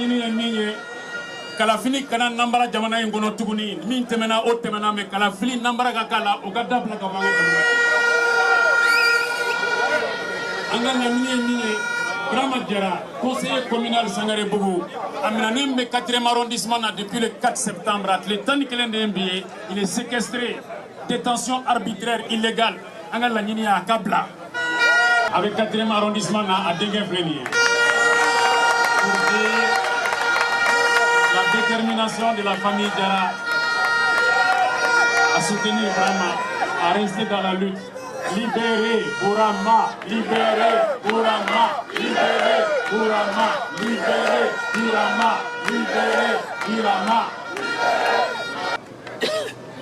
laɲini ye min ye kalafili kana nambara jamana in kɔnɔ tuguni min tɛmɛna o tɛmɛna mais kalafili nambara ka k'a la o ka dabila ka bɔ an ka jamana an ka laɲini ye min ye Birama Diarra conseiller communal Sangarebougou a minɛnen bɛ 4e arrondissement na depuis le 4 septembre a tile 11 de ye bi ye il est séquestré détention arbitraire illégale an ka laɲini ye a ka bila a bɛ 4e arrondissement na a denkɛ filɛ nin ye pour dire la détermination de la famille Diarra à soutenir vraiment, à rester dans la lutte. Libérez Bourama, libérez Bourama, libérez Bourama, libérez Bourama, libérez Bourama.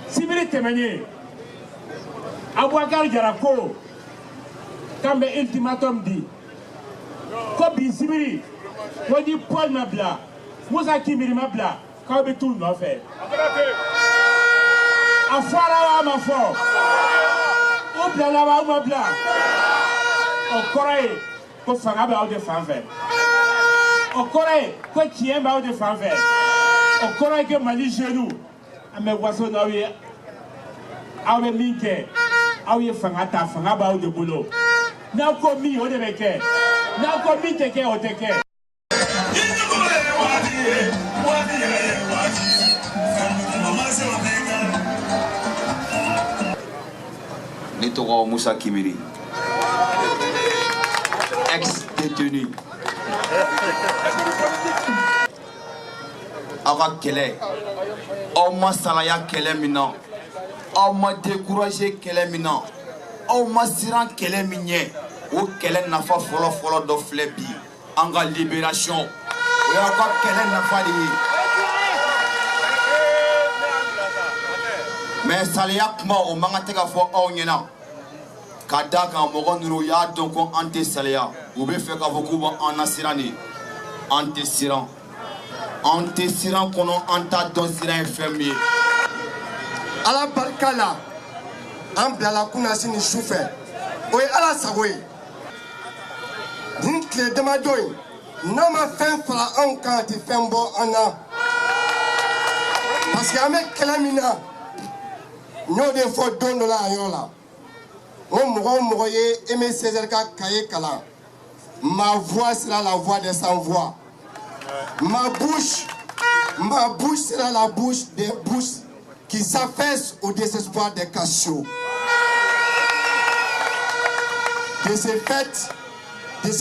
Sibiri Temenye, Abouakar Diarra ko, kambe ultimatum di, ko bi Sibiri, wadi Paul Mabla, Moussa Kimiri Mabla, quand on tout le fait. A fara ma fo. O bla la ma bla. O kore ko fanga ba o de fanfɛ. O kore ko tiɲɛ ba o de fanfɛ. O kore ke Mali jeune an bɛ waso n'aw ye. Aw bɛ min kɛ. Aw ye fanga ta fanga ba o de bolo. N'aw ko min o de bɛ kɛ. N'aw ko min tɛ kɛ o tɛ kɛ. Ne tɔgɔ Moussa Kimiri, ex-détenu. Aw ka kɛlɛ, aw ma salaya kɛlɛ min na, aw ma découragé kɛlɛ min na, aw ma siran kɛlɛ min ɲɛ, o kɛlɛ nafa fɔlɔ-fɔlɔ dɔ filɛ bi, an ka libération. O y'aw ka kɛlɛ nafa de ye. Mais salaya kuma o man ka tɛ ka fɔ aw ɲɛna. Ka da kan mɔgɔ ninnu y'a dɔn ko an tɛ salaya u bɛ fɛ k'a fɔ k'u b'an nasiran de an tɛ siran kɔnɔ an t'a dɔn siran ye fɛn min ye. Ala barika la an bilala kunna sini su fɛ o ye Ala sago ye nin tile damadɔ in n'a ma fɛn fara anw kan a tɛ fɛn bɔ an na parce que an bɛ kɛlɛ min na n y'o de fɔ don dɔ la a yɔrɔ la. Mɔgɔ ye Aimé Césaire ka cahier kalan. Ma voix sera la voix des sans voix. Ma bouche sera la bouche des bouches qui s'affaissent au désespoir des cachots. De ce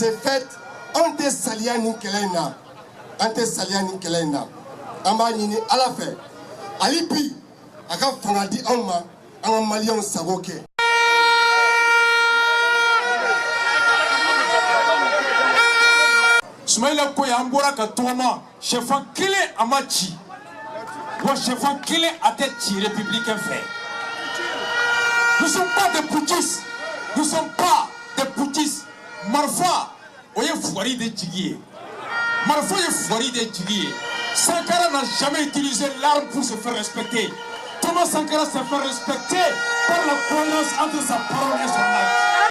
fait, on te salia ni kelena. On te salia ni kelena. Amba ni ala fɛ. Ali bi a ka fanga di anw ma an ka maliyɛnw sago kɛ. Soumaïla Koye an bɔra ka tɔgɔma sɛfan kelen a ma ci wa sɛfan kelen a tɛ ci républicain fɛ. Nous ne sommes pas des putschistes. Nous ne sommes pas des putschistes. Marifa o ye fugari de jigi ye. Marifa ye fugari de jigi ye. Sankara n'a jamais utilisé l'arme pour se faire respecter. Thomas Sankara s'est fait respecter par la cohérence entre sa parole et son acte.